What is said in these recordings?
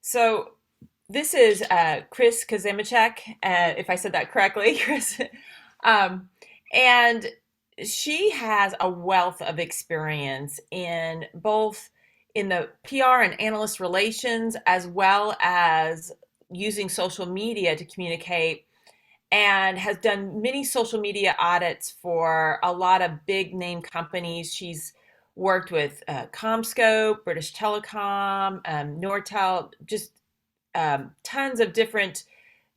So this is Chris Kazimachek, if I said that correctly, Chris. Um, and she has a wealth of experience in both in the PR and analyst relations, as well as using social media to communicate, and has done many social media audits for a lot of big name companies. She's worked with Comscope, British Telecom, Nortel, just tons of different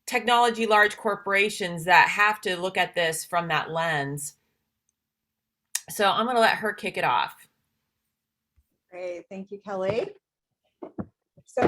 technology large corporations that have to look at this from that lens. So I'm going to let her kick it off. Great, thank you, Kelly. So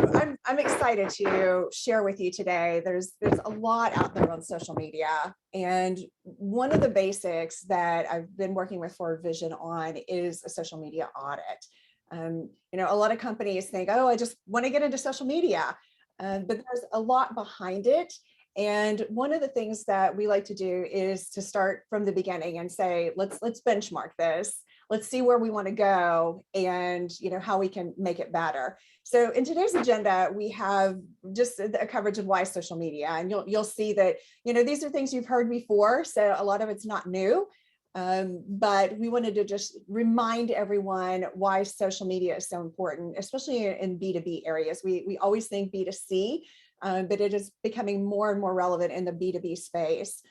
I'm excited to share with you today. There's a lot out there on social media, and one of the basics that I've been working with Forward Vision on is a social media audit. A lot of companies think, oh, I just want to get into social media, but there's a lot behind it. And one of the things that we like to do is to start from the beginning and say, let's benchmark this. Let's see where we want to go and how we can make it better. So in today's agenda, we have just a coverage of why social media, and you'll see that these are things you've heard before, so a lot of it's not new. But we wanted to just remind everyone why social media is so important, especially in B2B areas. We always think B2C, but it is becoming more and more relevant in the B2B space.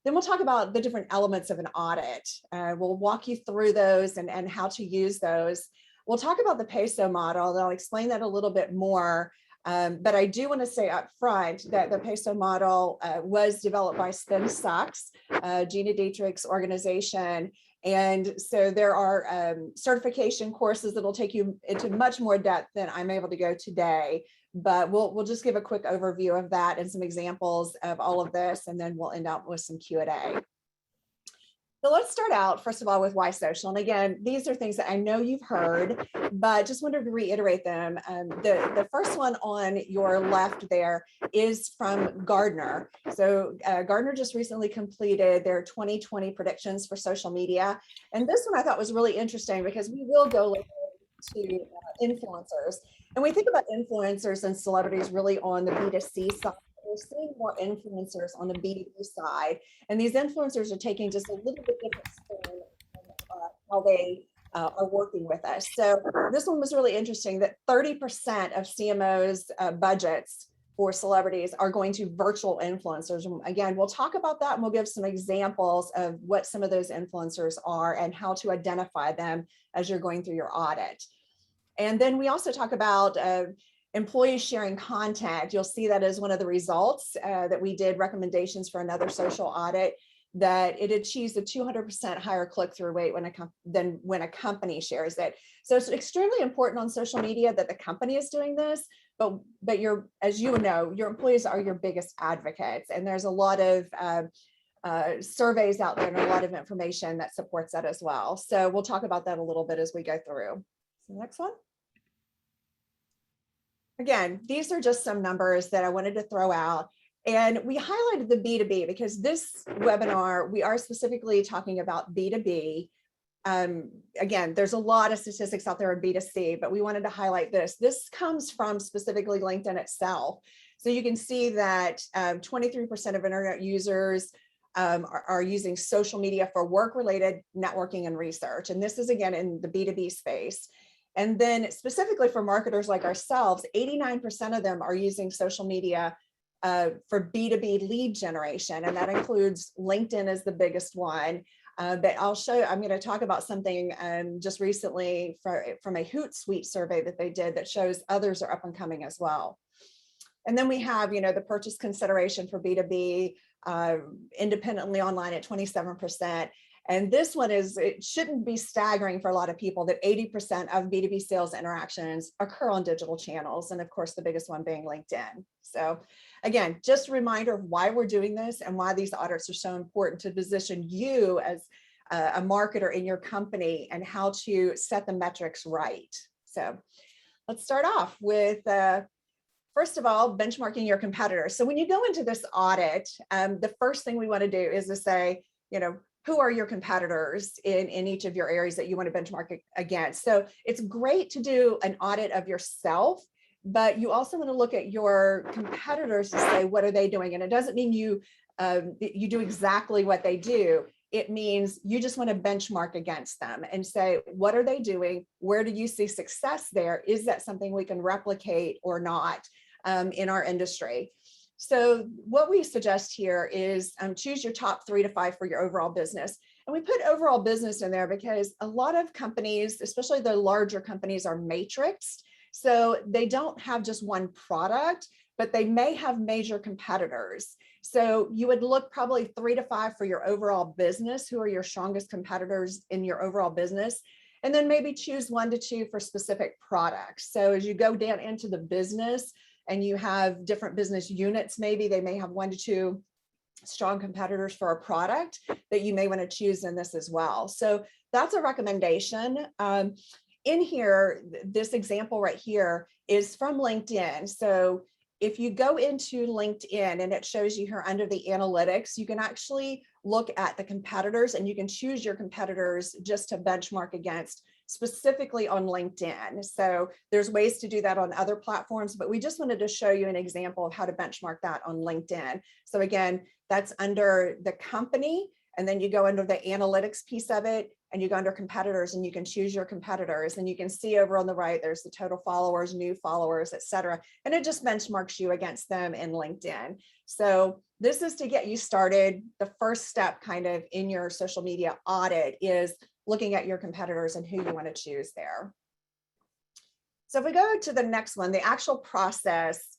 Then we'll talk about the different elements of an audit. We'll walk you through those and how to use those. We'll talk about the PESO model, and I'll explain that a little bit more. But I do want to say up front that the PESO model was developed by Spin Sucks, Gina Dietrich's organization. And so there are certification courses that will take you into much more depth than I'm able to go today. But we'll just give a quick overview of that and some examples of all of this, and then we'll end up with some Q&A. So let's start out, first of all, with why social. And again, these are things that I know you've heard, but just wanted to reiterate them. The first one on your left there is from Gartner. So Gartner just recently completed their 2020 predictions for social media. And this one I thought was really interesting because we will go to influencers. And we think about influencers and celebrities really on the B2C side. We're seeing more influencers on the B2B side. And these influencers are taking just a little bit different spin on how they are working with us. So this one was really interesting that 30% of CMOs' budgets for celebrities are going to virtual influencers. And again, we'll talk about that and we'll give some examples of what some of those influencers are and how to identify them as you're going through your audit. And then we also talk about employees sharing content. You'll see that as one of the results that we did recommendations for another social audit, that it achieves a 200% higher click-through rate than when a company shares it. So it's extremely important on social media that the company is doing this, but as you know, your employees are your biggest advocates, and there's a lot of surveys out there and a lot of information that supports that as well. So we'll talk about that a little bit as we go through. So next one. Again, these are just some numbers that I wanted to throw out. And we highlighted the B2B because this webinar, we are specifically talking about B2B. Again, there's a lot of statistics out there in B2C, but we wanted to highlight this. This comes from specifically LinkedIn itself. So you can see that 23% of internet users are using social media for work-related networking and research. And this is, again, in the B2B space. And then specifically for marketers like ourselves, 89% of them are using social media for B2B lead generation. And that includes LinkedIn as the biggest one. But I'm going to talk about something just recently from a Hootsuite survey that they did that shows others are up and coming as well. And then we have, the purchase consideration for B2B independently online at 27%. And this one it shouldn't be staggering for a lot of people that 80% of B2B sales interactions occur on digital channels. And of course, the biggest one being LinkedIn. So again, just a reminder of why we're doing this and why these audits are so important to position you as a marketer in your company and how to set the metrics right. So let's start off with, first of all, benchmarking your competitors. So when you go into this audit, the first thing we want to do is to say, who are your competitors in each of your areas that you want to benchmark against? So it's great to do an audit of yourself, but you also want to look at your competitors to say, what are they doing? And it doesn't mean you do exactly what they do. It means you just want to benchmark against them and say, what are they doing? Where do you see success there? Is that something we can replicate or not in our industry? So what we suggest here is choose your top 3 to 5 for your overall business. And we put overall business in there because a lot of companies, especially the larger companies, are matrixed. So they don't have just one product, but they may have major competitors. So you would look probably 3 to 5 for your overall business. Who are your strongest competitors in your overall business? And then maybe choose 1 to 2 for specific products. So as you go down into the business and you have different business units, maybe they may have 1 to 2 strong competitors for a product that you may want to choose in this as well. So that's a recommendation. In here, this example right here is from LinkedIn. So if you go into LinkedIn and it shows you here under the analytics, you can actually look at the competitors and you can choose your competitors just to benchmark against specifically on LinkedIn. So there's ways to do that on other platforms, but we just wanted to show you an example of how to benchmark that on LinkedIn. So again, that's under the company, and then you go under the analytics piece of it, and you go under competitors and you can choose your competitors, and you can see over on the right, there's the total followers, new followers, et cetera. And it just benchmarks you against them in LinkedIn. So this is to get you started. The first step kind of in your social media audit is looking at your competitors and who you want to choose there. So if we go to the next one, the actual process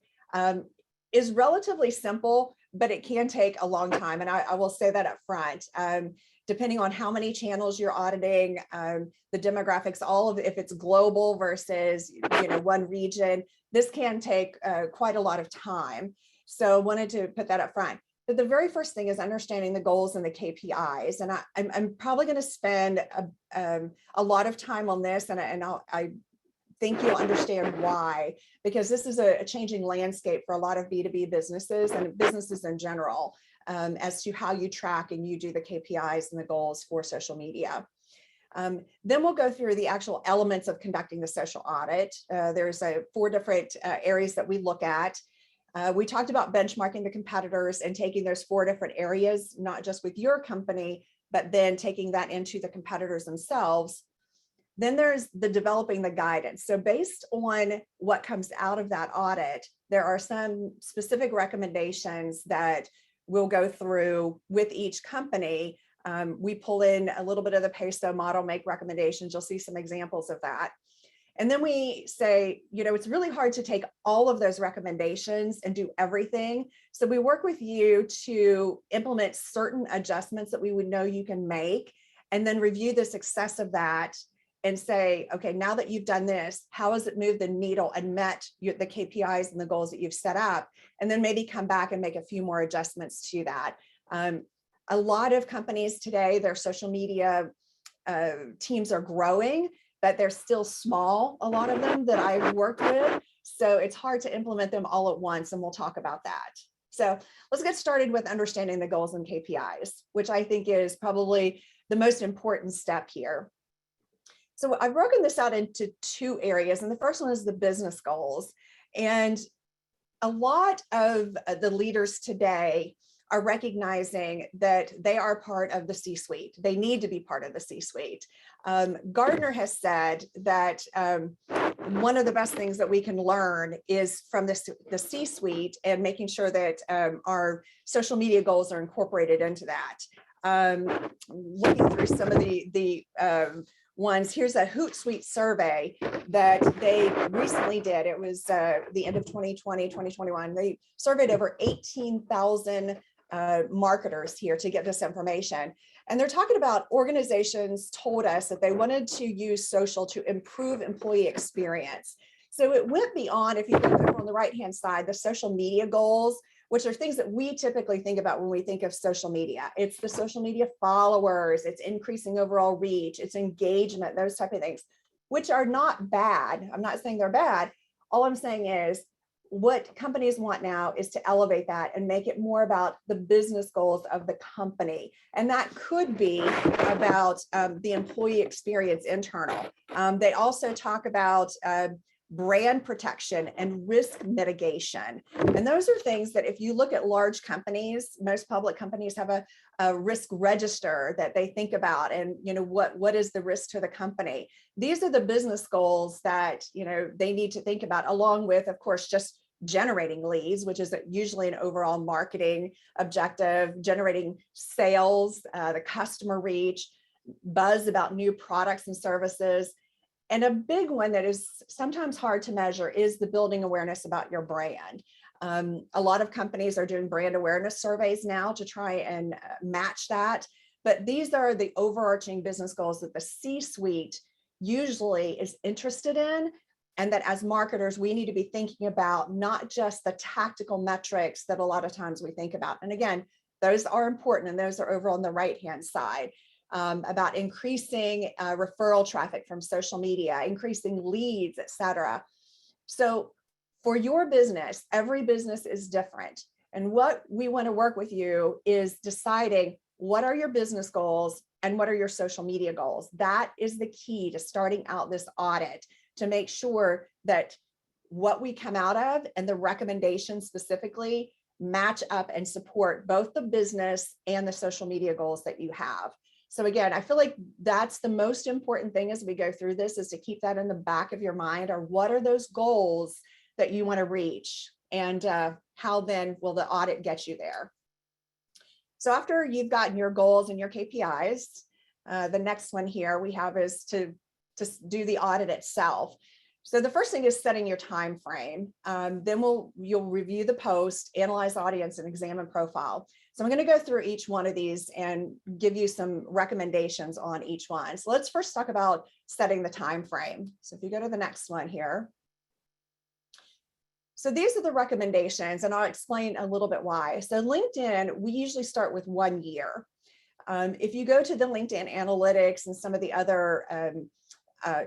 is relatively simple, but it can take a long time. And I will say that up front. Depending on how many channels you're auditing, the demographics, all of it, if it's global versus one region, this can take quite a lot of time. So wanted to put that up front. But the very first thing is understanding the goals and the KPIs. And I'm probably going to spend a lot of time on this, and I think you'll understand why, because this is a changing landscape for a lot of B2B businesses and businesses in general, as to how you track and you do the KPIs and the goals for social media. Then we'll go through the actual elements of conducting the social audit. There's 4 different areas that we look at. We talked about benchmarking the competitors and taking those 4 different areas, not just with your company, but then taking that into the competitors themselves. Then there's the developing the guidance. So based on what comes out of that audit, there are some specific recommendations that we'll go through with each company. We pull in a little bit of the PESO model, make recommendations. You'll see some examples of that. And then we say, it's really hard to take all of those recommendations and do everything. So we work with you to implement certain adjustments that we would know you can make, and then review the success of that and say, okay, now that you've done this, how has it moved the needle and met the KPIs and the goals that you've set up? And then maybe come back and make a few more adjustments to that. A lot of companies today, their social media teams are growing, but they're still small, a lot of them that I've worked with. So it's hard to implement them all at once, and we'll talk about that. So let's get started with understanding the goals and KPIs, which I think is probably the most important step here. So I've broken this out into 2 areas, and the first one is the business goals. And a lot of the leaders today are recognizing that they are part of the C-suite. They need to be part of the C-suite. Gardner has said that one of the best things that we can learn is from the C-suite, and making sure that our social media goals are incorporated into that. Looking through some of the ones, here's a Hootsuite survey that they recently did. It was the end of 2020, 2021. They surveyed over 18,000 marketers here to get this information. And they're talking about organizations told us that they wanted to use social to improve employee experience. So it went beyond, if you look over on the right-hand side, the social media goals, which are things that we typically think about when we think of social media. It's the social media followers, it's increasing overall reach, it's engagement, those type of things, which are not bad. I'm not saying they're bad. All I'm saying is what companies want now is to elevate that and make it more about the business goals of the company. And that could be about the employee experience internal. They also talk about brand protection, and risk mitigation. And those are things that if you look at large companies, most public companies have a risk register that they think about, and what is the risk to the company. These are the business goals that they need to think about, along with, of course, just generating leads, which is usually an overall marketing objective, generating sales, the customer reach, buzz about new products and services. And a big one that is sometimes hard to measure is the building awareness about your brand. A lot of companies are doing brand awareness surveys now to try and match that. But these are the overarching business goals that the C-suite usually is interested in, and that as marketers, we need to be thinking about, not just the tactical metrics that a lot of times we think about. And again, those are important, and those are over on the right-hand side. About increasing referral traffic from social media, increasing leads, et cetera. So for your business, every business is different. And what we want to work with you is deciding what are your business goals and what are your social media goals. That is the key to starting out this audit, to make sure that what we come out of and the recommendations specifically match up and support both the business and the social media goals that you have. So again, I feel like that's the most important thing as we go through this, is to keep that in the back of your mind, or what are those goals that you want to reach, and how then will the audit get you there. So after you've gotten your goals and your KPIs, the next one here we have is to do the audit itself. So the first thing is setting your time frame. Then you'll review the post, analyze audience, and examine profile. So I'm going to go through each one of these and give you some recommendations on each one. So let's first talk about setting the time frame. So if you go to the next one here. So these are the recommendations, and I'll explain a little bit why. So LinkedIn, we usually start with 1 year. If you go to the LinkedIn analytics and some of the other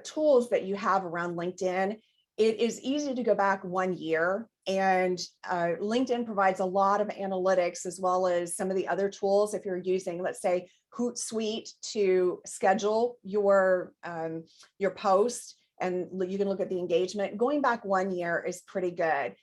tools that you have around LinkedIn, it is easy to go back 1 year, and LinkedIn provides a lot of analytics, as well as some of the other tools. If you're using, let's say, Hootsuite to schedule your post, and you can look at the engagement, going back 1 year is pretty good.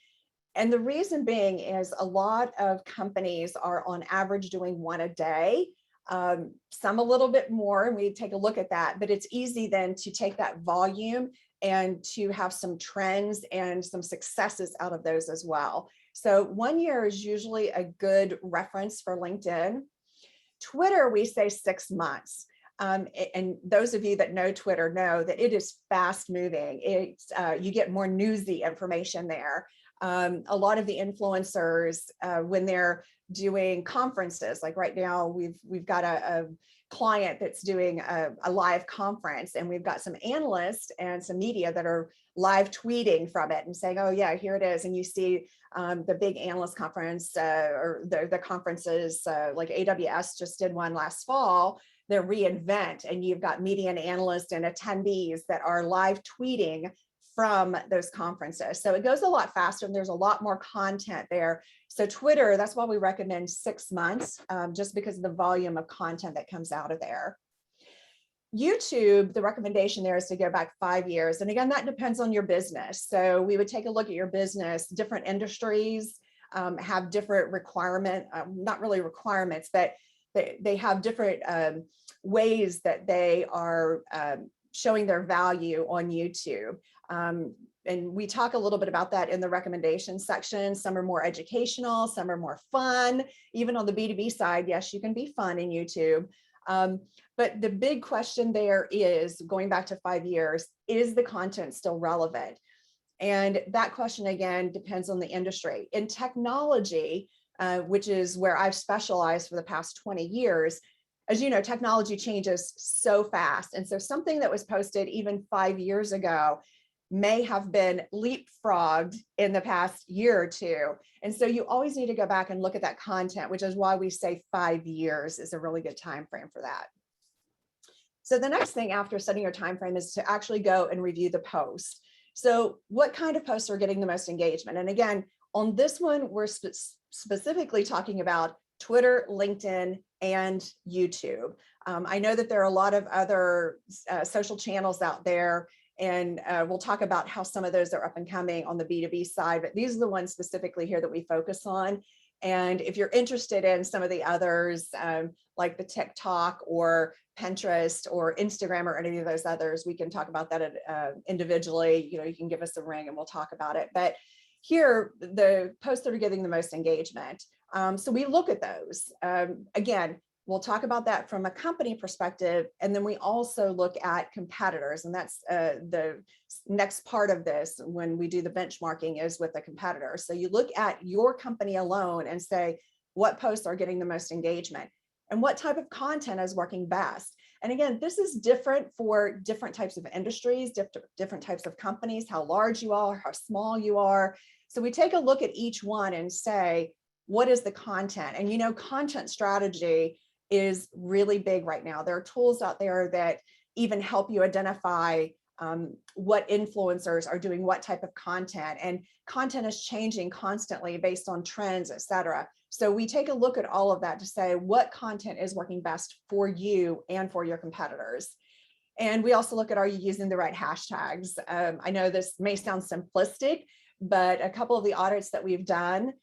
And the reason being is a lot of companies are on average doing one a day. Some a little bit more, and we take a look at that, but it's easy then to take that volume and to have some trends and some successes out of those as well. So 1 year is usually a good reference for LinkedIn. Twitter, we say 6 months. And those of you that know Twitter know that it is fast moving. You get more newsy information there. A lot of the influencers, when they're doing conferences, like right now, we've got a client that's doing a live conference, and we've got some analysts and some media that are live tweeting from it and saying, oh yeah, here it is. And you see the big analyst conference or the conferences like AWS just did one last fall, their reInvent, and you've got media and analysts and attendees that are live tweeting from those conferences. So it goes a lot faster, and there's a lot more content there. So Twitter, that's why we recommend 6 months, just because of the volume of content that comes out of there. YouTube, the recommendation there is to go back 5 years. And again, that depends on your business. So we would take a look at your business. Different industries have different not really requirements, but they have different ways that they are showing their value on YouTube. And we talk a little bit about that in the recommendation section. Some are more educational, some are more fun. Even on the B2B side, yes, you can be fun in YouTube. But the big question there is, going back to 5 years, is the content still relevant? And that question, again, depends on the industry. In technology, which is where I've specialized for the past 20 years, as you know, technology changes so fast. And so something that was posted even 5 years ago may have been leapfrogged in the past year or two. And so you always need to go back and look at that content, which is why we say 5 years is a really good time frame for that. So the next thing after setting your time frame is to actually go and review the post. So what kind of posts are getting the most engagement? And again, on this one, we're specifically talking about Twitter, LinkedIn, and YouTube. I know that there are a lot of other social channels out there, And we'll talk about how some of those are up and coming on the B2B side, but these are the ones specifically here that we focus on. And if you're interested in some of the others, like the TikTok or Pinterest or Instagram or any of those others, we can talk about that individually. You can give us a ring and we'll talk about it. But here, the posts that are getting the most engagement. So we look at those. Again, we'll talk about that from a company perspective. And then we also look at competitors. And that's the next part of this when we do the benchmarking is with the competitor. So you look at your company alone and say, what posts are getting the most engagement and what type of content is working best. And again, this is different for different types of industries, different types of companies, how large you are, how small you are. So we take a look at each one and say, what is the content? And content strategy is really big right now. There are tools out there that even help you identify what influencers are doing what type of content, and content is changing constantly based on trends, et cetera. So we take a look at all of that to say what content is working best for you and for your competitors. And we also look at, are you using the right hashtags? I know this may sound simplistic, but a couple of the audits that we've done,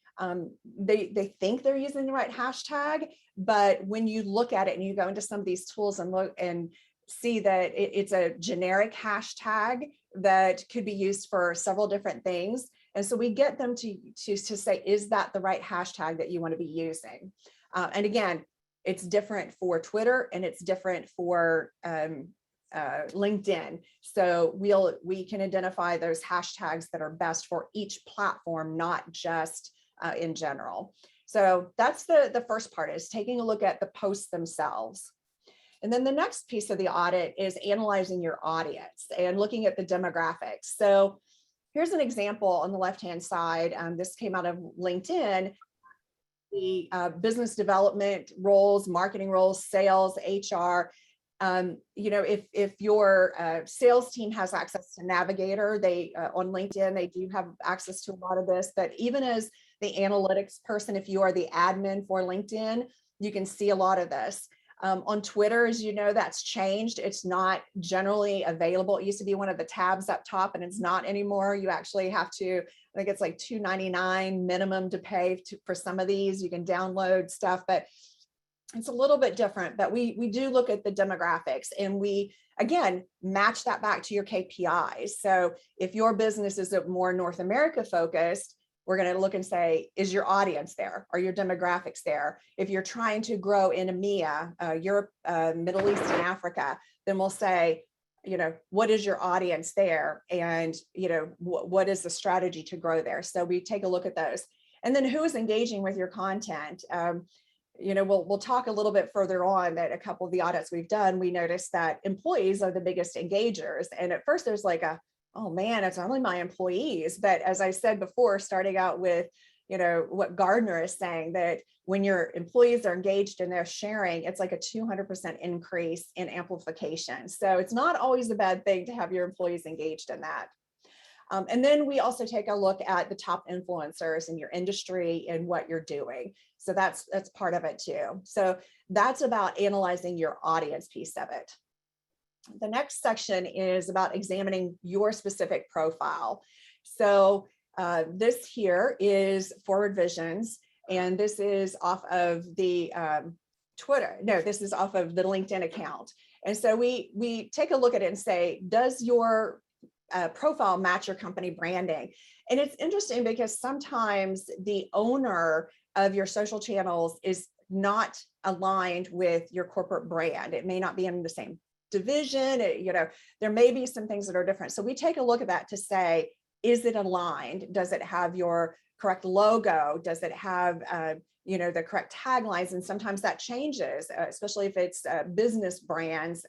they think they're using the right hashtag, but when you look at it and you go into some of these tools and look and see that it's a generic hashtag that could be used for several different things. And so we get them to say, is that the right hashtag that you want to be using? And again, it's different for Twitter and it's different for LinkedIn. So we can identify those hashtags that are best for each platform, not just in general. So that's the first part, is taking a look at the posts themselves. And then the next piece of the audit is analyzing your audience and looking at the demographics. So here's an example on the left-hand side. This came out of LinkedIn. The business development roles, marketing roles, sales, HR. If your sales team has access to Navigator, they on LinkedIn, they do have access to a lot of this. But even as the analytics person, if you are the admin for LinkedIn, you can see a lot of this. On Twitter, as you know, that's changed. It's not generally available. It used to be one of the tabs up top, and it's not anymore. You actually have to, I think it's like $2.99 minimum to pay for some of these. You can download stuff, but it's a little bit different. But we do look at the demographics, and we, again, match that back to your KPIs. So if your business is more North America focused, we're going to look and say, is your audience there? Are your demographics there? If you're trying to grow in EMEA, Europe, Middle East, and Africa, then we'll say, what is your audience there? And, what is the strategy to grow there? So we take a look at those. And then who is engaging with your content? We'll talk a little bit further on that a couple of the audits we've done, we noticed that employees are the biggest engagers. And at first there's like oh man, it's only my employees. But as I said before, starting out with, what Gardner is saying, that when your employees are engaged and they're sharing, it's like a 200% increase in amplification. So it's not always a bad thing to have your employees engaged in that. And then we also take a look at the top influencers in your industry and what you're doing. So that's part of it too. So that's about analyzing your audience piece of it. The next section is about examining your specific profile. So this here is Forward Visions, and this is off of the Twitter. No, this is off of the LinkedIn account. And so we take a look at it and say, does your profile match your company branding? And it's interesting because sometimes the owner of your social channels is not aligned with your corporate brand. It may not be in the same division, there may be some things that are different. So we take a look at that to say, is it aligned? Does it have your correct logo? Does it have the correct taglines? And sometimes that changes, especially if it's business brands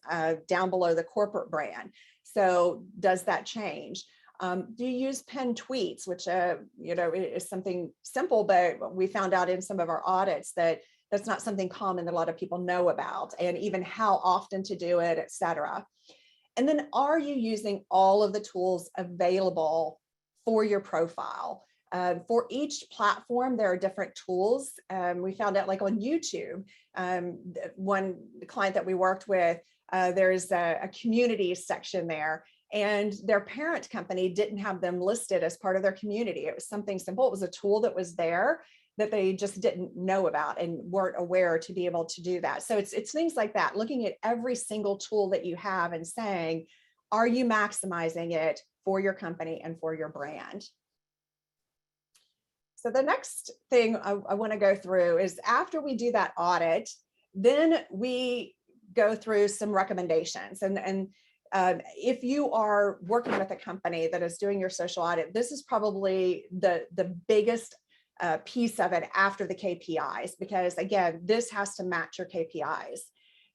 down below the corporate brand. So does that change? Do you use pinned tweets, which is something simple, but we found out in some of our audits that that's not something common that a lot of people know about, and even how often to do it, et cetera. And then, are you using all of the tools available for your profile? For each platform, there are different tools. We found out, like on YouTube, one client that we worked with, there's a community section there. and their parent company didn't have them listed as part of their community. It was something simple. It was a tool that was there that they just didn't know about and weren't aware to be able to do that. So it's things like that, looking at every single tool that you have and saying, are you maximizing it for your company and for your brand? So the next thing I want to go through is, after we do that audit, then we go through some recommendations. And if you are working with a company that is doing your social audit, this is probably the biggest piece of it after the KPIs, because again, this has to match your KPIs.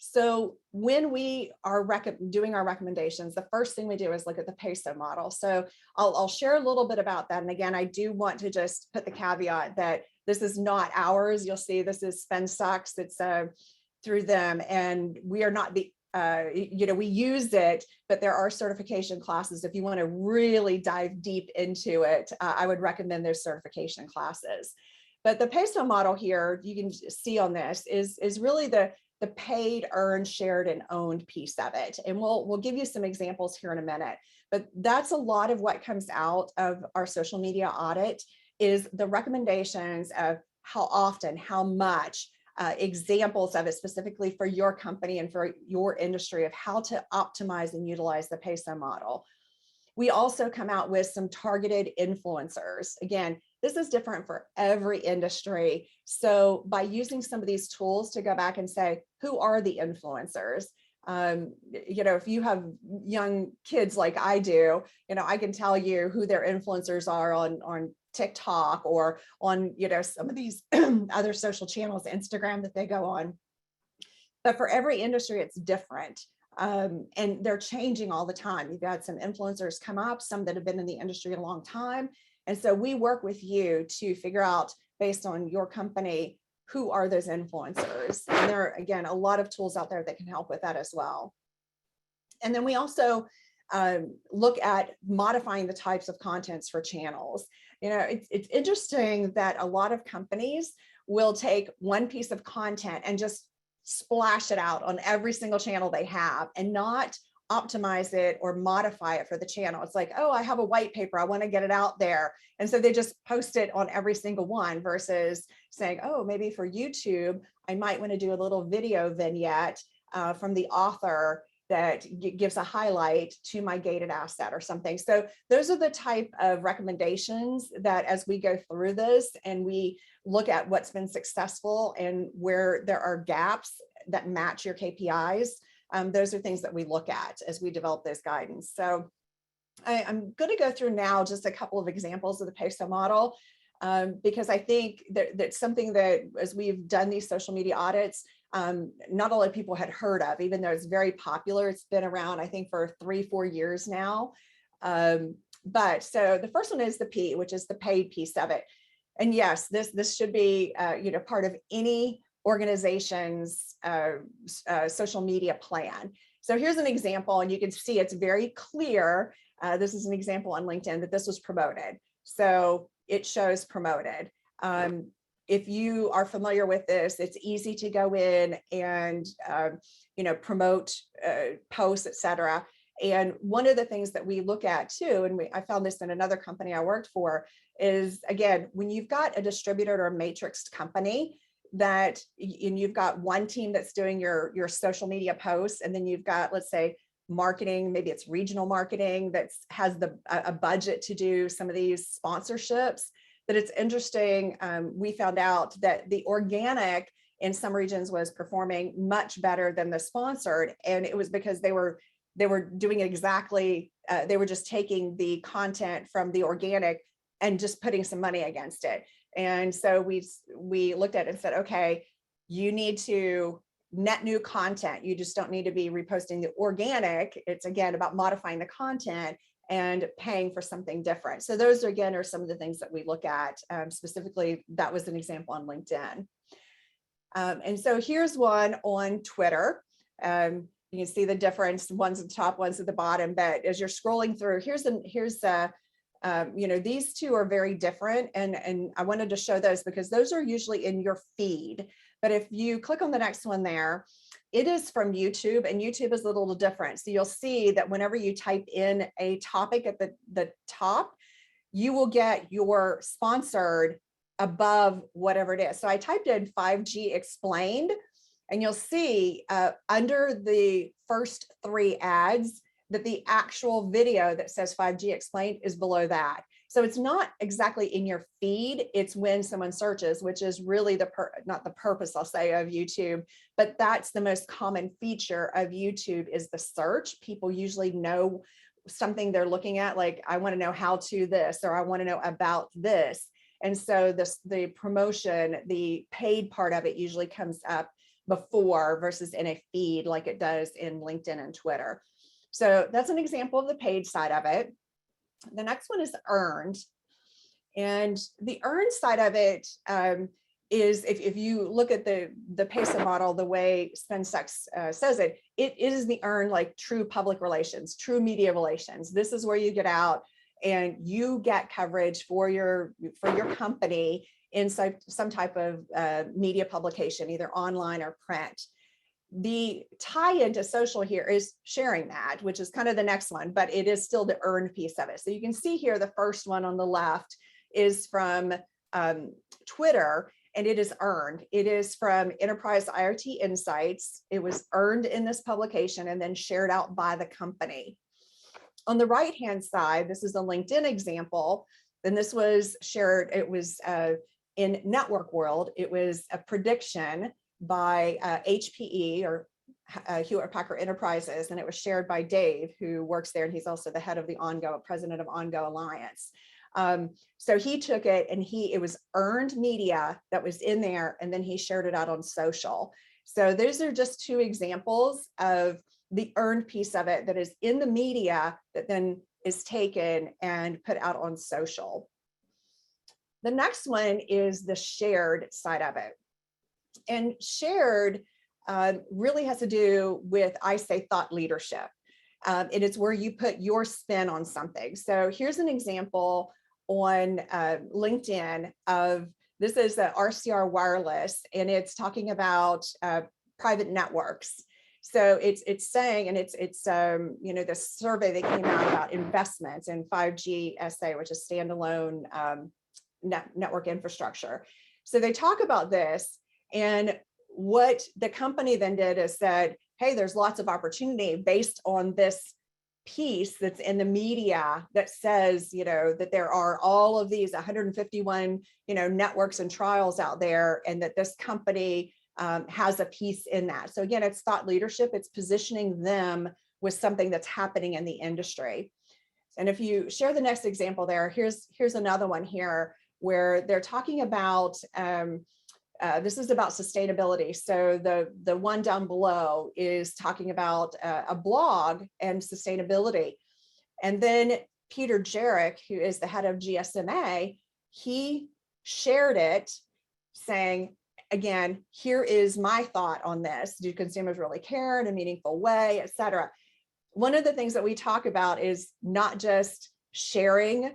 So when we are doing our recommendations, the first thing we do is look at the PESO model. So I'll share a little bit about that. And again, I do want to just put the caveat that this is not ours. You'll see this is SpendSucks. It's through them, and we are not the we use it, but there are certification classes. If you want to really dive deep into it, I would recommend those certification classes. But the PESO model here, you can see on this, is really the paid, earned, shared, and owned piece of it. And we'll give you some examples here in a minute. But that's a lot of what comes out of our social media audit, is the recommendations of how often, how much, examples of it specifically for your company and for your industry of how to optimize and utilize the PESO model. We also come out with some targeted influencers. Again, this is different for every industry. So by using some of these tools to go back and say, who are the influencers? If you have young kids like I do, I can tell you who their influencers are on TikTok or on, some of these other social channels, Instagram, that they go on. But for every industry, it's different. And they're changing all the time. You've got some influencers come up, some that have been in the industry a long time. And so we work with you to figure out, based on your company, who are those influencers. And there are, again, a lot of tools out there that can help with that as well. And then we also look at modifying the types of contents for channels. It's interesting that a lot of companies will take one piece of content and just splash it out on every single channel they have and not optimize it or modify it for the channel. It's like, oh, I have a white paper, I want to get it out there. And so they just post it on every single one, versus saying, oh, maybe for YouTube, I might want to do a little video vignette from the author that gives a highlight to my gated asset or something. So those are the type of recommendations that, as we go through this and we look at what's been successful and where there are gaps that match your KPIs, those are things that we look at as we develop this guidance. So I'm going to go through now just a couple of examples of the PESO model, because I think that's something that, as we've done these social media audits, not a lot of people had heard of, even though it's very popular. It's been around, I think, for 3-4 years now. But so the first one is the P, which is the paid piece of it. And yes, this should be part of any organization's social media plan. So here's an example, and you can see it's very clear. This is an example on LinkedIn that this was promoted. So it shows promoted. If you are familiar with this, it's easy to go in and promote posts, etc. And one of the things that we look at too, and I found this in another company I worked for, is, again, when you've got a distributed or matrixed company, that and you've got one team that's doing your social media posts, and then you've got, let's say, marketing, maybe it's regional marketing that has a budget to do some of these sponsorships, that it's interesting. We found out that the organic in some regions was performing much better than the sponsored, and it was because they were doing exactly, they were just taking the content from the organic and just putting some money against it. And so we looked at it and said, okay, you need to net new content. You just don't need to be reposting the organic. It's, again, about modifying the content and paying for something different. So those, again, are some of the things that we look at. Specifically, that was an example on LinkedIn. And so here's one on Twitter. You can see the difference. One's at the top, one's at the bottom. But as you're scrolling through, these two are very different. And I wanted to show those because those are usually in your feed. But if you click on the next one there, it is from YouTube, and YouTube is a little different. So you'll see that whenever you type in a topic at the top, you will get your sponsored above whatever it is. So I typed in 5G explained, and you'll see under the first 3 ads that the actual video that says 5G explained is below that. So it's not exactly in your feed, it's when someone searches, which is really not the purpose, I'll say, of YouTube, but that's the most common feature of YouTube is the search. People usually know something they're looking at, like I want to know how to this, or I want to know about this. And so the promotion, the paid part of it usually comes up before versus in a feed like it does in LinkedIn and Twitter. So that's an example of the paid side of it. The next one is earned. And the earned side of it is, if you look at the PESO model, the way SpendSucks says it, it is the earned, like true public relations, true media relations. This is where you get out and you get coverage for your company in some type of media publication, either online or print. The tie into social here is sharing that, which is kind of the next one, but it is still the earned piece of it. So you can see here, the first one on the left is from Twitter, and it is earned. It is from Enterprise IoT Insights. It was earned in this publication and then shared out by the company. On the right-hand side, this is a LinkedIn example. Then this was shared, it was in Network World. It was a prediction by HPE, or Hewlett Packard Enterprises, and it was shared by Dave, who works there, and he's also the head of the president of OnGo Alliance. So he took it, and it was earned media that was in there, and then he shared it out on social. So those are just 2 examples of the earned piece of it that is in the media that then is taken and put out on social. The next one is the shared side of it. And shared really has to do with, I say, thought leadership. It is where you put your spin on something. So here's an example on LinkedIn of, this is the RCR Wireless, and it's talking about private networks. So it's saying, and it's the survey that came out about investments in 5G SA, which is standalone network infrastructure. So they talk about this, and what the company then did is said, hey, there's lots of opportunity based on this piece that's in the media that says, that there are all of these 151, networks and trials out there, and that this company has a piece in that. So again, it's thought leadership. It's positioning them with something that's happening in the industry. And if you share the next example there, here's another one here where they're talking about, this is about sustainability. So the one down below is talking about a blog and sustainability. And then Peter Jarek, who is the head of GSMA, he shared it saying, again, here is my thought on this. Do consumers really care in a meaningful way, et cetera? One of the things that we talk about is not just sharing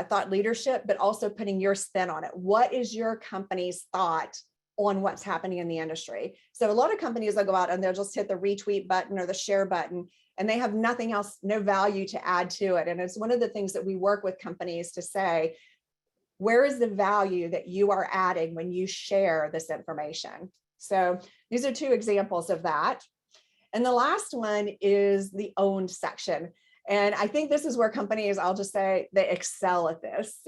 thought leadership, but also putting your spin on it. What is your company's thought on what's happening in the industry? So a lot of companies will go out and they'll just hit the retweet button or the share button, and they have nothing else, no value to add to it. And it's one of the things that we work with companies to say, where is the value that you are adding when you share this information? So these are 2 examples of that. And the last one is the owned section. And I think this is where companies, I'll just say, they excel at this.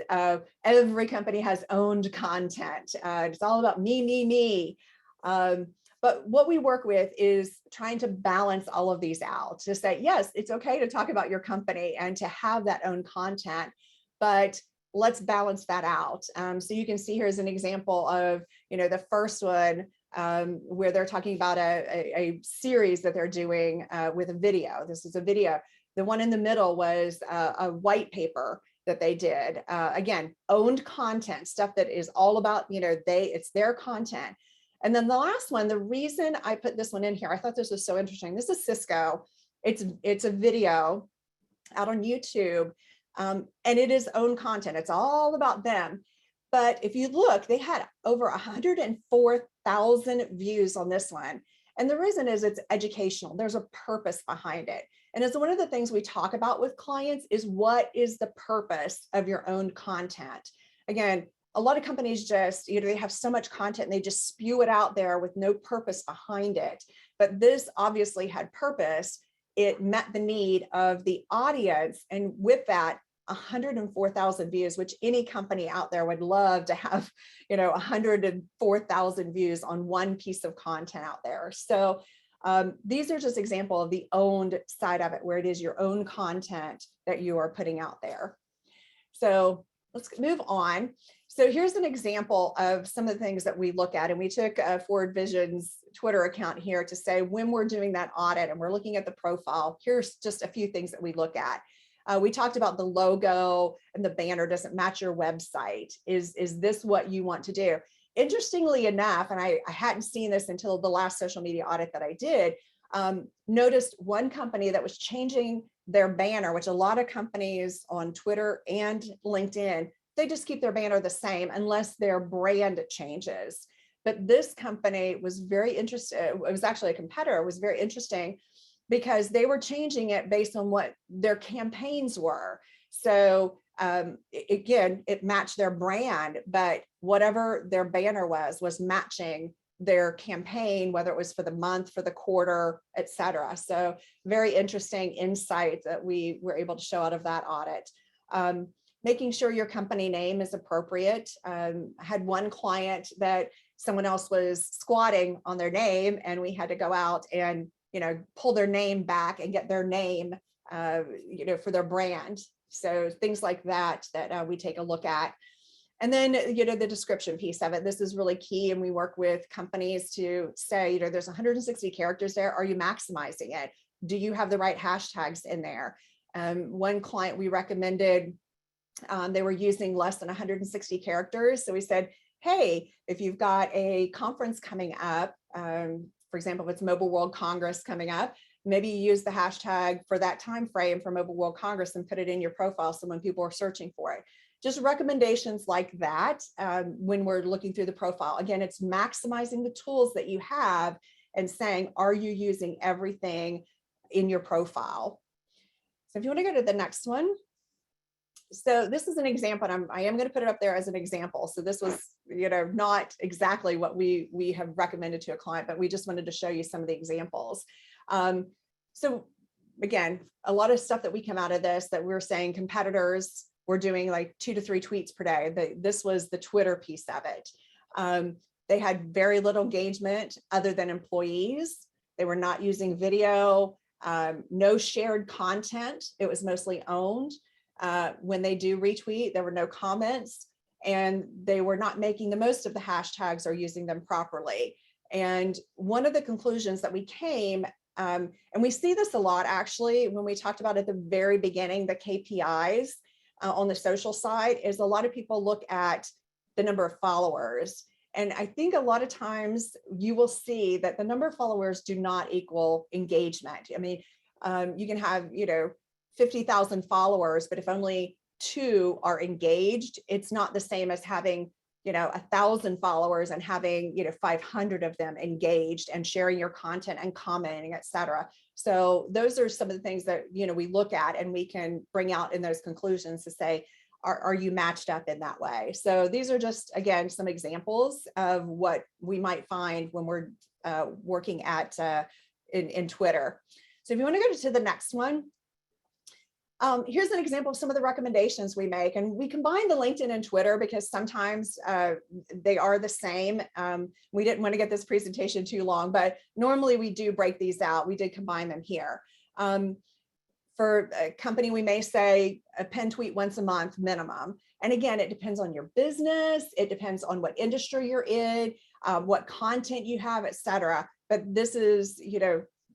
Every company has owned content. It's all about me. But what we work with is trying to balance all of these out, to say, yes, it's okay to talk about your company and to have that own content, but let's balance that out. So you can see here's an example of, the first one where they're talking about a series that they're doing with a video. This is a video. The one in the middle was a white paper that they did. Again, owned content, stuff that is all about, it's their content. And then the last one, the reason I put this one in here, I thought this was so interesting. This is Cisco. It's a video out on YouTube, and it is own content. It's all about them. But if you look, they had over 104,000 views on this one. And the reason is it's educational. There's a purpose behind it. And it's one of the things we talk about with clients is what is the purpose of your own content? Again, a lot of companies just, they have so much content and they just spew it out there with no purpose behind it. But this obviously had purpose. It met the need of the audience. And with that, 104,000 views, which any company out there would love to have, 104,000 views on one piece of content out there. So these are just example of the owned side of it, where it is your own content that you are putting out there. So let's move on. So here's an example of some of the things that we look at, and we took Forward Vision's Twitter account here to say when we're doing that audit and we're looking at the profile, here's just a few things that we look at. We talked about the logo and the banner doesn't match your website. Is this what you want to do? Interestingly enough, and I hadn't seen this until the last social media audit that I did, noticed one company that was changing their banner, which a lot of companies on Twitter and LinkedIn, they just keep their banner the same unless their brand changes. But this company was very interested. It was actually a competitor. It was very interesting because they were changing it based on what their campaigns were. So again, it matched their brand, but whatever their banner was matching their campaign, whether it was for the month, for the quarter, et cetera. So very interesting insight that we were able to show out of that audit. Making sure your company name is appropriate. I had one client that someone else was squatting on their name, and we had to go out and pull their name back and get their name, for their brand. So things like that we take a look at. And then, the description piece of it, this is really key. And we work with companies to say, there's 160 characters there. Are you maximizing it? Do you have the right hashtags in there? One client we recommended, they were using less than 160 characters. So we said, hey, if you've got a conference coming up, for example, if it's Mobile World Congress coming up, maybe you use the hashtag for that time frame for Mobile World Congress and put it in your profile. So when people are searching for it, just recommendations like that when we're looking through the profile. Again, it's maximizing the tools that you have and saying, are you using everything in your profile? So if you want to go to the next one. So this is an example, and I am going to put it up there as an example. So this was, not exactly what we have recommended to a client, but we just wanted to show you some of the examples. So again, a lot of stuff that we come out of this that we're saying competitors were doing like 2 to 3 tweets per day. This was the Twitter piece of it. They had very little engagement other than employees. They were not using video, no shared content. It was mostly owned. When they do retweet, there were no comments, and they were not making the most of the hashtags or using them properly. And one of the conclusions that we came, and we see this a lot actually, when we talked about at the very beginning, the KPIs on the social side, is a lot of people look at the number of followers. And I think a lot of times you will see that the number of followers do not equal engagement. I mean, you can have, 50,000 followers, but if only 2 are engaged, it's not the same as having, 1,000 followers and having, 500 of them engaged and sharing your content and commenting, et cetera. So those are some of the things that, we look at and we can bring out in those conclusions to say, are you matched up in that way? So these are just, again, some examples of what we might find when we're working at in Twitter. So if you want to go to the next one. Here's an example of some of the recommendations we make, and we combine the LinkedIn and Twitter because sometimes they are the same. We didn't want to get this presentation too long, but normally we do break these out. We did combine them here. For a company, we may say a pen tweet once a month minimum. And again, it depends on your business. It depends on what industry you're in, what content you have, et cetera. But this is,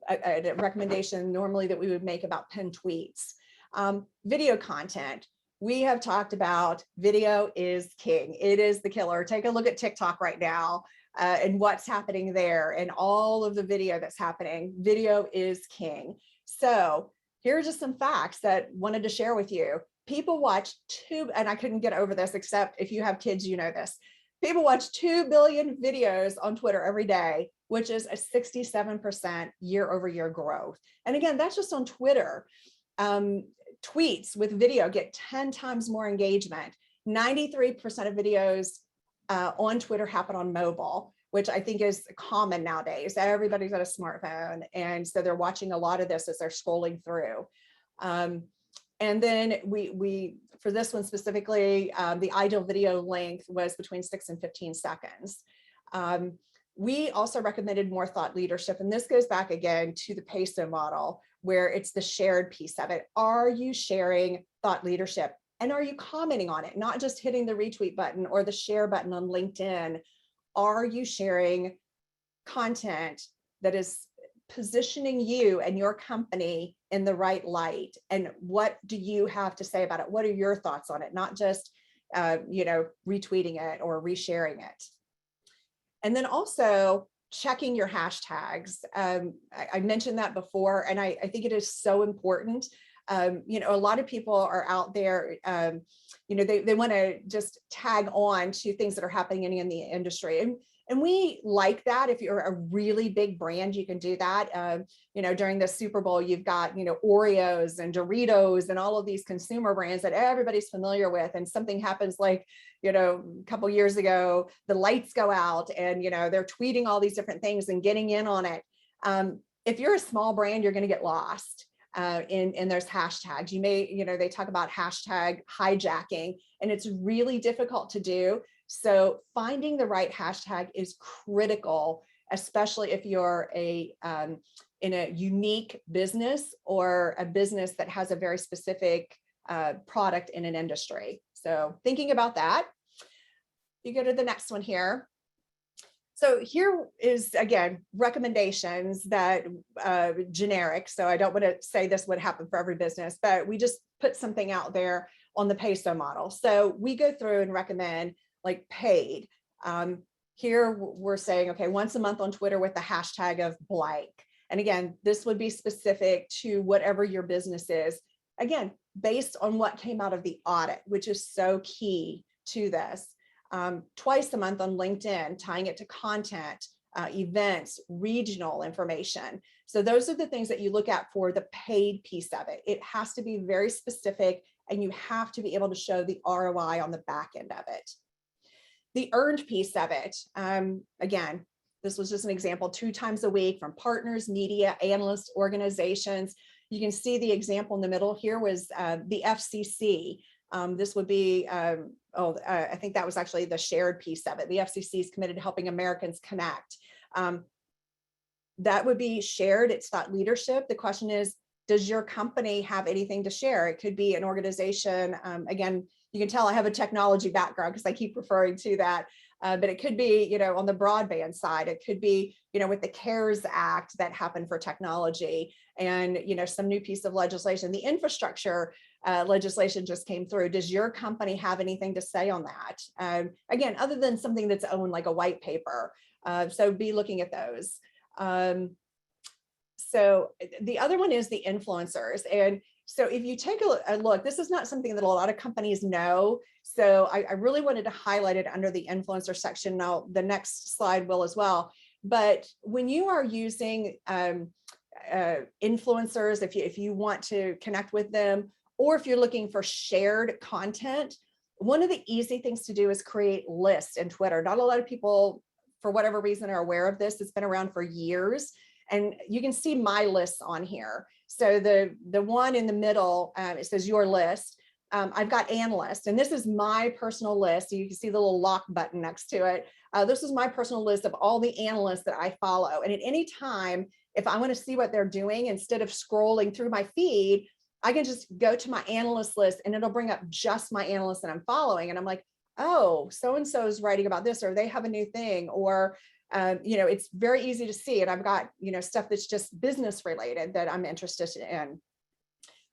a recommendation normally that we would make about pen tweets. Video content. We have talked about video is king. It is the killer. Take a look at TikTok right now and what's happening there and all of the video that's happening. Video is king. So here are just some facts that I wanted to share with you. People watch and I couldn't get over this, except if you have kids, this. People watch 2 billion videos on Twitter every day. which is a 67% year-over-year growth. And again, that's just on Twitter. Tweets with video get 10 times more engagement. 93% of videos on Twitter happen on mobile, which I think is common nowadays. Everybody's got a smartphone, and so they're watching a lot of this as they're scrolling through. And then we for this one specifically, the ideal video length was between 6 and 15 seconds. We also recommended more thought leadership, and this goes back again to the PESO model, where it's the shared piece of it. Are you sharing thought leadership? And are you commenting on it? Not just hitting the retweet button or the share button on LinkedIn. Are you sharing content that is positioning you and your company in the right light? And what do you have to say about it? What are your thoughts on it? Not just retweeting it or resharing it. And then also checking your hashtags. I mentioned that before, and I think it is so important. A lot of people are out there, they want to just tag on to things that are happening in the industry. And we like that. If you're a really big brand, you can do that. During the Super Bowl, you've got, Oreos and Doritos and all of these consumer brands that everybody's familiar with. And something happens like, a couple years ago, the lights go out and, they're tweeting all these different things and getting in on it. If you're a small brand, you're going to get lost in those hashtags. You may, they talk about hashtag hijacking, and it's really difficult to do. So finding the right hashtag is critical, especially if you're in a unique business or a business that has a very specific product in an industry. So thinking about that. You go to the next one here. So here is, again, recommendations that generic. So I don't want to say this would happen for every business, but we just put something out there on the PESO model. So we go through and recommend like paid. Here we're saying, okay, once a month on Twitter with the hashtag of blank. And again, this would be specific to whatever your business is. Again, based on what came out of the audit, which is so key to this. Twice a month on LinkedIn, tying it to content, events, regional information. So those are the things that you look at for the paid piece of it. It has to be very specific, and you have to be able to show the ROI on the back end of it. The earned piece of it, again, this was just an example, 2 times a week from partners, media, analysts, organizations. You can see the example in the middle here was the FCC. This would be, I think that was actually the shared piece of it. The FCC is committed to helping Americans connect. That would be shared. It's thought leadership. The question is, does your company have anything to share? It could be an organization. Again, you can tell I have a technology background because I keep referring to that. But it could be, on the broadband side. It could be, with the CARES Act that happened for technology, and, some new piece of legislation. The infrastructure legislation just came through. Does your company have anything to say on that? Again, other than something that's owned like a white paper. So be looking at those. So the other one is the influencers. And so if you take a look, this is not something that a lot of companies know. So I really wanted to highlight it under the influencer section. Now, the next slide will as well. But when you are using influencers, if you want to connect with them, or if you're looking for shared content, one of the easy things to do is create lists in Twitter. Not a lot of people, for whatever reason, are aware of this. It's been around for years. And you can see my lists on here. So the one in the middle, it says your list. I've got analysts, and this is my personal list. You can see the little lock button next to it. This is my personal list of all the analysts that I follow. And at any time, if I want to see what they're doing, instead of scrolling through my feed, I can just go to my analyst list and it'll bring up just my analysts that I'm following. And I'm like, oh, so-and-so is writing about this, or they have a new thing, or it's very easy to see. And I've got, stuff that's just business related that I'm interested in.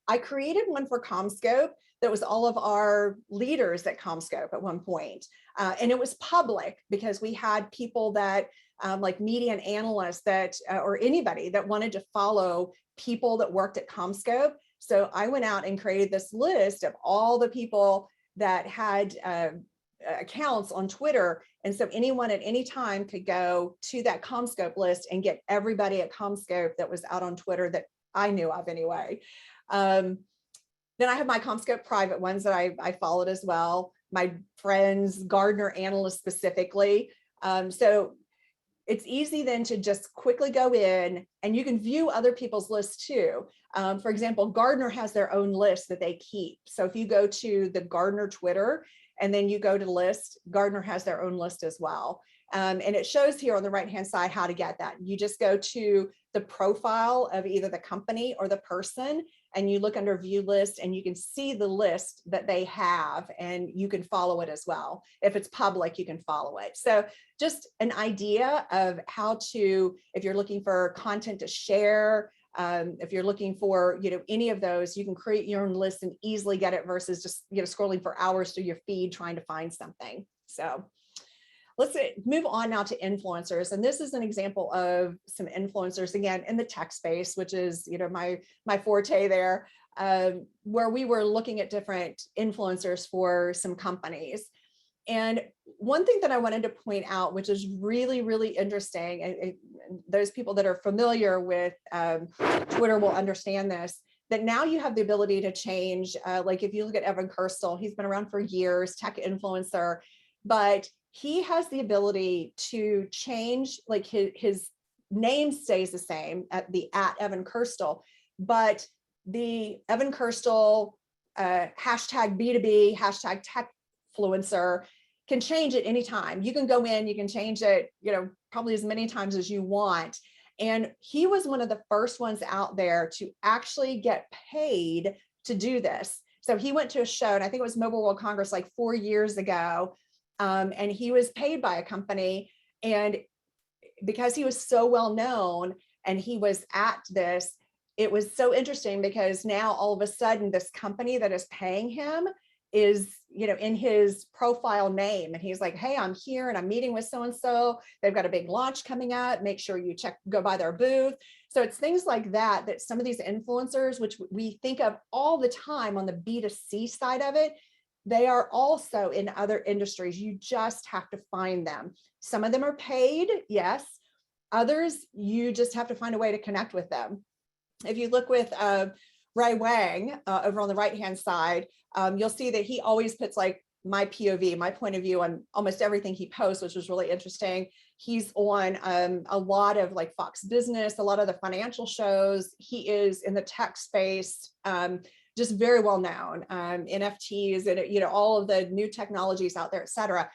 I created one for CommScope that was all of our leaders at CommScope at one point. And it was public because we had people that like media and analysts that, or anybody that wanted to follow people that worked at CommScope. So I went out and created this list of all the people that had accounts on Twitter. And so anyone at any time could go to that CommScope list and get everybody at CommScope that was out on Twitter that I knew of anyway. Then I have my CommScope private ones that I followed as well. My friends, Gartner analysts specifically. So it's easy then to just quickly go in and you can view other people's lists too. For example, Gartner has their own list that they keep. So if you go to the Gartner Twitter and then you go to list, Gartner has their own list as well. And it shows here on the right-hand side how to get that. You just go to the profile of either the company or the person, and you look under view list and you can see the list that they have and you can follow it as well. If it's public, you can follow it. So just an idea of how to, if you're looking for content to share, if you're looking for, any of those, you can create your own list and easily get it versus just, scrolling for hours through your feed trying to find something. So let's move on now to influencers. And this is an example of some influencers, again, in the tech space, which is, my forte there, where we were looking at different influencers for some companies. And one thing that I wanted to point out, which is really, really interesting, and those people that are familiar with Twitter will understand this, that now you have the ability to change, like if you look at Evan Kirstel, he's been around for years, tech influencer, but he has the ability to change, like his name stays the same at Evan Kirstel, but the Evan Kirstel hashtag B2B, hashtag techfluencer can change at any time. You can go in, you can change it, probably as many times as you want. And he was one of the first ones out there to actually get paid to do this. So he went to a show, and I think it was Mobile World Congress like 4 years ago. And he was paid by a company, and because he was so well known and he was at this, it was so interesting because now all of a sudden this company that is paying him is, in his profile name, and he's like, hey, I'm here and I'm meeting with so-and-so, they've got a big launch coming up, make sure you go by their booth. So it's things like that, that some of these influencers, which we think of all the time on the B2C side of it, they are also in other industries. You just have to find them. Some of them are paid, yes. Others, you just have to find a way to connect with them. If you look with Ray Wang over on the right-hand side, you'll see that he always puts like my POV, my point of view on almost everything he posts, which was really interesting. He's on a lot of like Fox Business, a lot of the financial shows. He is in the tech space. Just very well known, NFTs and all of the new technologies out there, et cetera.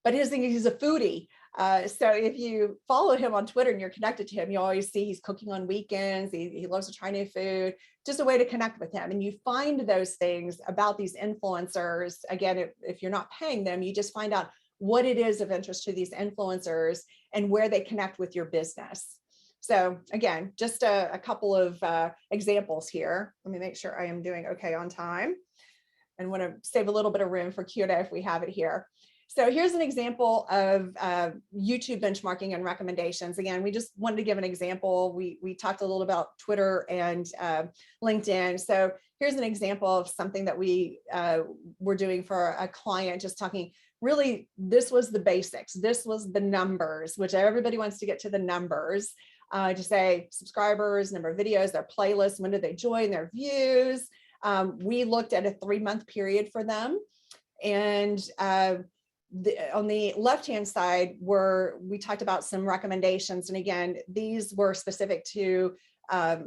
But his thing is he's a foodie. So if you follow him on Twitter and you're connected to him, you always see he's cooking on weekends. He loves to try new food, just a way to connect with him. And you find those things about these influencers. Again, if you're not paying them, you just find out what it is of interest to these influencers and where they connect with your business. So again, just a couple of examples here. Let me make sure I am doing okay on time and want to save a little bit of room for Q&A if we have it here. So here's an example of YouTube benchmarking and recommendations. Again, we just wanted to give an example. We talked a little about Twitter and LinkedIn. So here's an example of something that we were doing for a client, just talking, really, this was the basics. This was the numbers, which everybody wants to get to the numbers. To say subscribers, number of videos, their playlists, when did they join, their views. We looked at a 3-month period for them. And on the left-hand side, we talked about some recommendations. And again, these were specific to a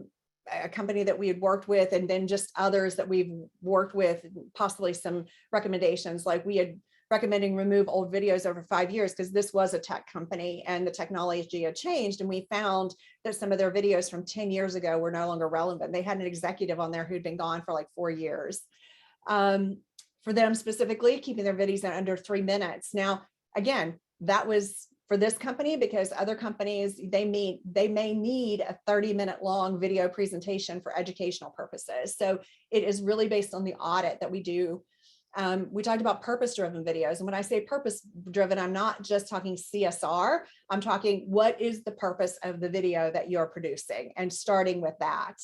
company that we had worked with, and then just others that we've worked with, possibly some recommendations, like we had recommending remove old videos over 5 years, because this was a tech company and the technology had changed. And we found that some of their videos from 10 years ago were no longer relevant. They had an executive on there who'd been gone for like 4 years. For them specifically, keeping their videos at under 3 minutes. Now, again, that was for this company, because other companies, they may need a 30-minute long video presentation for educational purposes. So it is really based on the audit that we do. We talked about purpose-driven videos. And when I say purpose-driven, I'm not just talking CSR. I'm talking what is the purpose of the video that you're producing, and starting with that.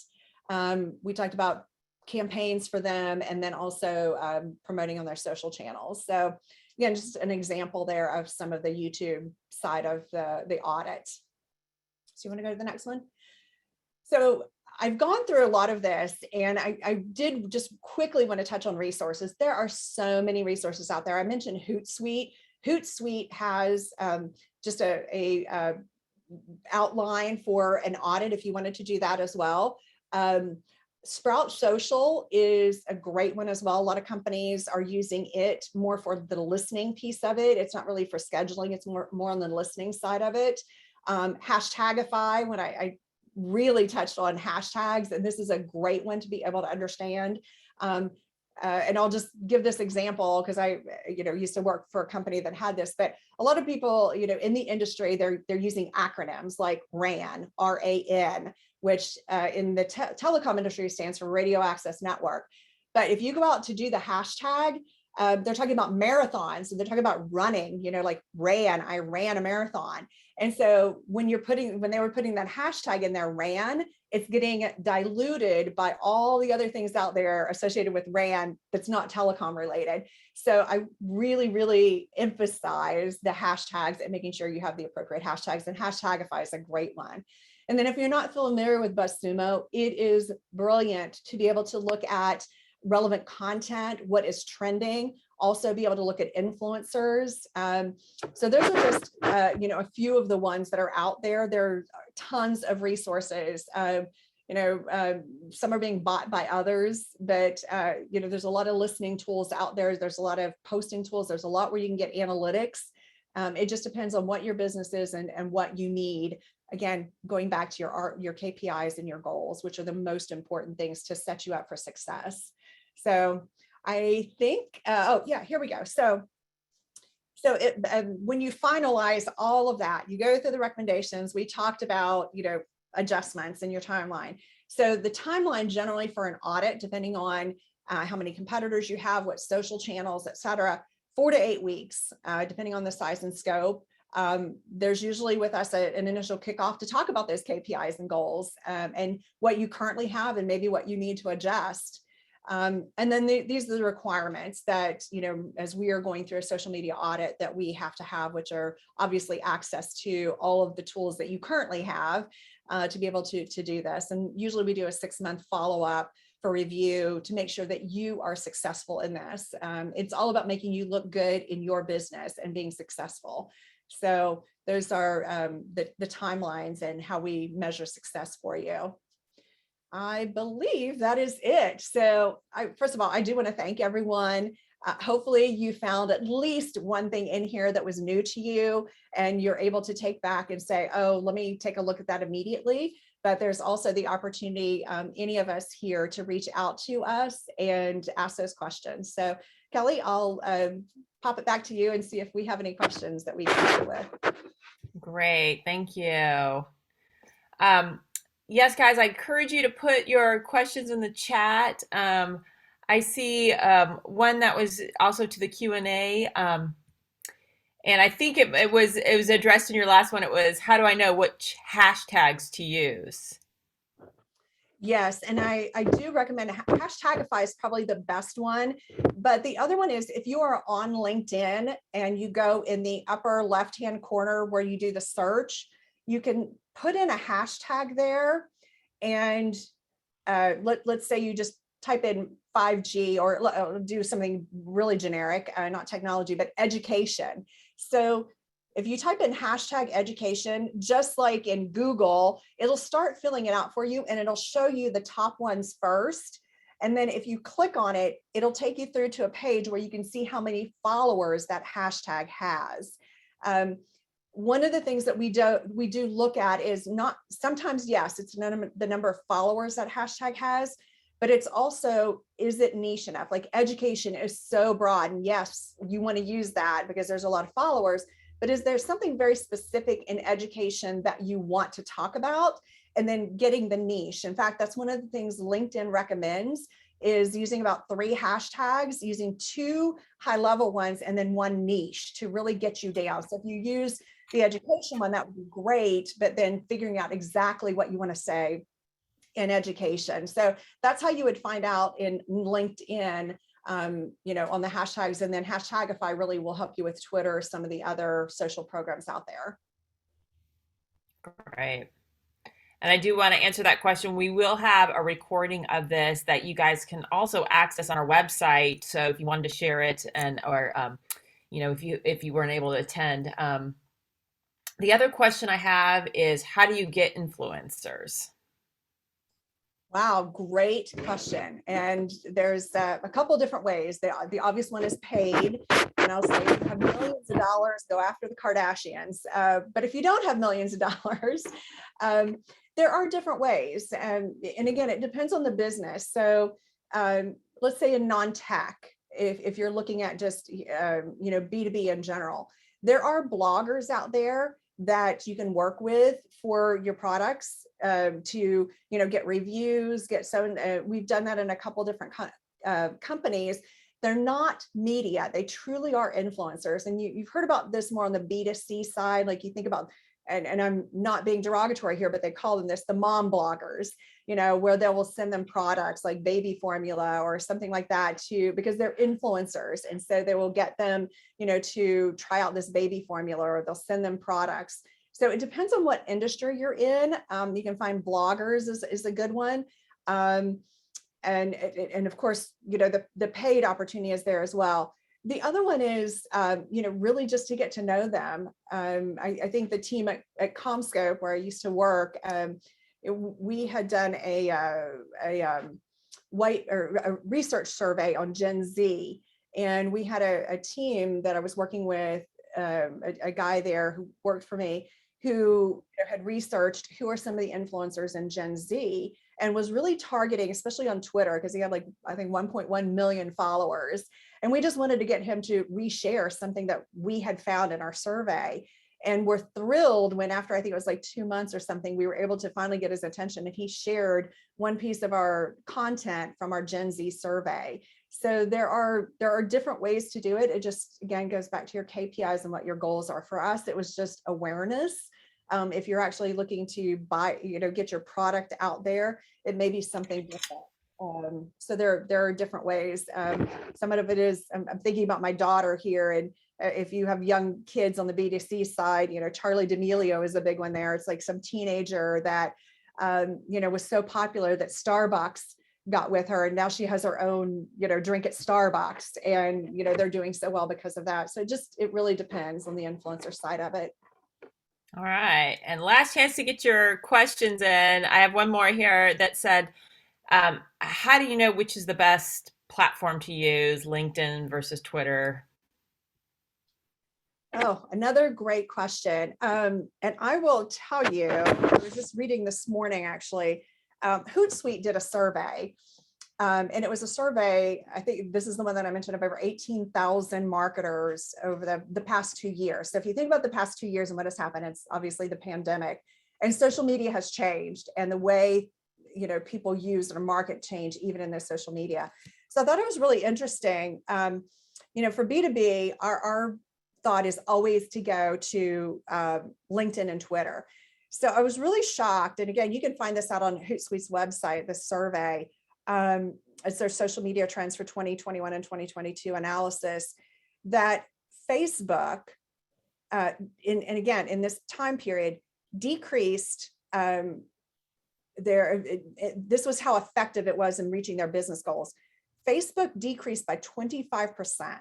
We talked about campaigns for them, and then also promoting on their social channels. So again, just an example there of some of the YouTube side of the audit. So you want to go to the next one? So I've gone through a lot of this, and I did just quickly want to touch on resources. There are so many resources out there. I mentioned Hootsuite. Hootsuite has just a outline for an audit if you wanted to do that as well. Sprout Social is a great one as well. A lot of companies are using it more for the listening piece of it. It's not really for scheduling. It's more on the listening side of it. Hashtagify, when I really touched on hashtags, and this is a great one to be able to understand. And I'll just give this example because I, used to work for a company that had this, but a lot of people, in the industry, they're using acronyms like RAN, RAN, which in the telecom industry stands for Radio Access Network. But if you go out to do the hashtag, they're talking about marathons, and they're talking about running, like I ran a marathon. And so when they were putting that hashtag in there, RAN, it's getting diluted by all the other things out there associated with RAN that's not telecom related. So I really, really emphasize the hashtags and making sure you have the appropriate hashtags, and Hashtagify is a great one. And then if you're not familiar with BuzzSumo, it is brilliant to be able to look at relevant content, what is trending, also be able to look at influencers. So those are just, a few of the ones that are out there. There are tons of resources. Some are being bought by others, but there's a lot of listening tools out there. There's a lot of posting tools. There's a lot where you can get analytics. It just depends on what your business is and what you need. Again, going back to your KPIs and your goals, which are the most important things to set you up for success. So I think, here we go. So when you finalize all of that, you go through the recommendations. We talked about, adjustments in your timeline. So the timeline generally for an audit, depending on how many competitors you have, what social channels, et cetera, 4 to 8 weeks, depending on the size and scope. There's usually with us an initial kickoff to talk about those KPIs and goals, and what you currently have and maybe what you need to adjust. And then these are the requirements that, as we are going through a social media audit, that we have to have, which are obviously access to all of the tools that you currently have to be able to do this. And usually we do a 6-month follow-up for review to make sure that you are successful in this. It's all about making you look good in your business and being successful. So those are the timelines and how we measure success for you. I believe that is it. So first of all, I do want to thank everyone. Hopefully you found at least one thing in here that was new to you, and you're able to take back and say, oh, let me take a look at that immediately. But there's also the opportunity, any of us here, to reach out to us and ask those questions. So Kelly, I'll pop it back to you and see if we have any questions that we can deal with. Great, thank you. Yes, guys, I encourage you to put your questions in the chat. I see one that was also to the Q&A, and I think it was addressed in your last one. It was, how do I know which hashtags to use? Yes, and I do recommend Hashtagify is probably the best one, but the other one is if you are on LinkedIn and you go in the upper left-hand corner where you do the search, you can put in a hashtag there, and let's say you just type in 5G or do something really generic, not technology, but education. So if you type in hashtag education, just like in Google, it'll start filling it out for you, and it'll show you the top ones first. And then if you click on it, it'll take you through to a page where you can see how many followers that hashtag has. One of the things that we do look at is not, sometimes, yes, it's the number of followers that hashtag has, but it's also, is it niche enough? Like education is so broad, and yes, you want to use that because there's a lot of followers, but is there something very specific in education that you want to talk about? And then getting the niche. In fact, that's one of the things LinkedIn recommends, is using about 3 hashtags, using 2 high-level ones and then 1 niche to really get you down. So if you use the education one, that would be great, but then figuring out exactly what you want to say in education. So that's how you would find out in LinkedIn on the hashtags, and then Hashtagify really will help you with Twitter, some of the other social programs out there. Right. And I do want to answer that question. We will have a recording of this that you guys can also access on our website. So if you wanted to share it, and or if you weren't able to attend. The other question I have is, how do you get influencers? Wow, great question. And there's a couple different ways. The obvious one is paid. And I'll say, if you have millions of dollars, go after the Kardashians. But if you don't have millions of dollars, there are different ways. And again, it depends on the business. So let's say in non-tech, if you're looking at just B2B in general, there are bloggers out there that you can work with for your products, to get reviews, we've done that in a couple different companies. They're not media, they truly are influencers. And you've heard about this more on the B2C side, like you think about, and I'm not being derogatory here, but they call them the mom bloggers, where they will send them products like baby formula or something like that, because they're influencers. And so they will get them, to try out this baby formula, or they'll send them products. So it depends on what industry you're in. You can find bloggers is a good one. And of course, the paid opportunity is there as well. The other one is, really just to get to know them. I think the team at CommScope, where I used to work, we had done a research survey on Gen Z, and we had a team that I was working with, a guy there who worked for me, who had researched who are some of the influencers in Gen Z, and was really targeting, especially on Twitter, because he had I think 1.1 million followers. And we just wanted to get him to reshare something that we had found in our survey. And we're thrilled when, after I think it was 2 months or something, we were able to finally get his attention, and he shared one piece of our content from our Gen Z survey. So there are different ways to do it. It just, again, goes back to your KPIs and what your goals are. For us, it was just awareness. If you're actually looking to get your product out there, it may be something different. So there are different ways. Some of it is, I'm thinking about my daughter here, and if you have young kids on the B2C side, Charlie D'Amelio is a big one there. It's like some teenager that, was so popular that Starbucks got with her, and now she has her own, drink at Starbucks, and, they're doing so well because of that. So it really depends on the influencer side of it. All right. And last chance to get your questions in. I have one more here that said, how do you know which is the best platform to use, LinkedIn versus Twitter? Oh, another great question. And I will tell you, I was just reading this morning, actually, Hootsuite did a survey. And it was a survey, I think this is the one that I mentioned, of over 18,000 marketers over the past 2 years. So if you think about the past 2 years and what has happened, it's obviously the pandemic, and social media has changed, and the way, people use or market change, even in their social media. So I thought it was really interesting. For B2B, our thought is always to go to LinkedIn and Twitter. So I was really shocked. And again, you can find this out on Hootsuite's website, the survey. It's their social media trends for 2021 and 2022 analysis, that Facebook, and again, in this time period, decreased this was how effective it was in reaching their business goals. Facebook decreased by 25%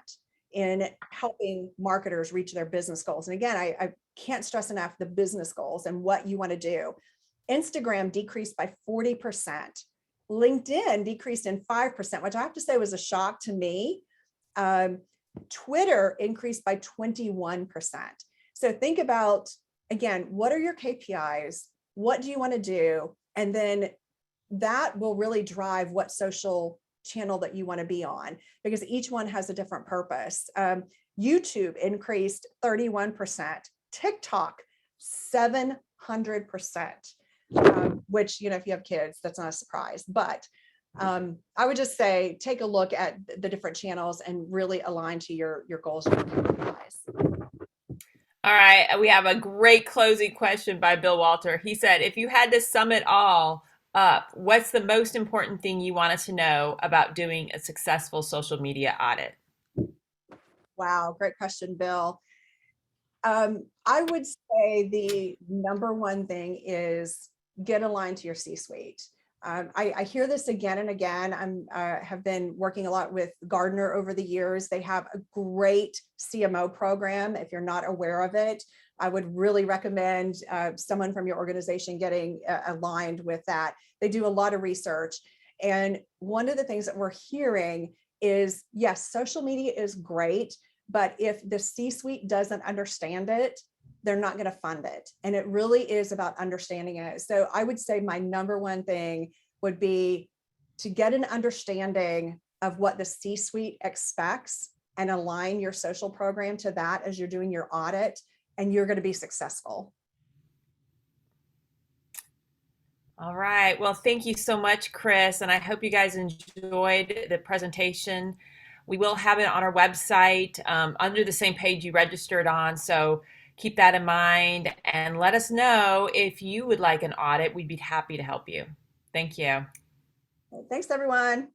in helping marketers reach their business goals. And again, I can't stress enough the business goals and what you want to do. Instagram decreased by 40%. LinkedIn decreased in 5%, which I have to say was a shock to me. Twitter increased by 21%. So think about, again, what are your KPIs? What do you want to do? And then that will really drive what social channel that you want to be on, because each one has a different purpose. YouTube increased 31%, TikTok 700%, which, if you have kids, that's not a surprise. But I would just say, take a look at the different channels and really align to your goals. All right. We have a great closing question by Bill Walter. He said, if you had to sum it all up, what's the most important thing you want us to know about doing a successful social media audit? Wow, great question, Bill. I would say the number one thing is get aligned to your C-suite. I hear this again and again. Have been working a lot with Gardner over the years. They have a great CMO program. If you're not aware of it, I would really recommend someone from your organization getting aligned with that. They do a lot of research. And one of the things that we're hearing is, yes, social media is great, but if the C-suite doesn't understand it, they're not going to fund it. And it really is about understanding it. So I would say my number one thing would be to get an understanding of what the C-suite expects and align your social program to that as you're doing your audit, and you're going to be successful. All right. Well, thank you so much, Chris. And I hope you guys enjoyed the presentation. We will have it on our website under the same page you registered on. So keep that in mind and let us know if you would like an audit. We'd be happy to help you. Thank you. Thanks, everyone.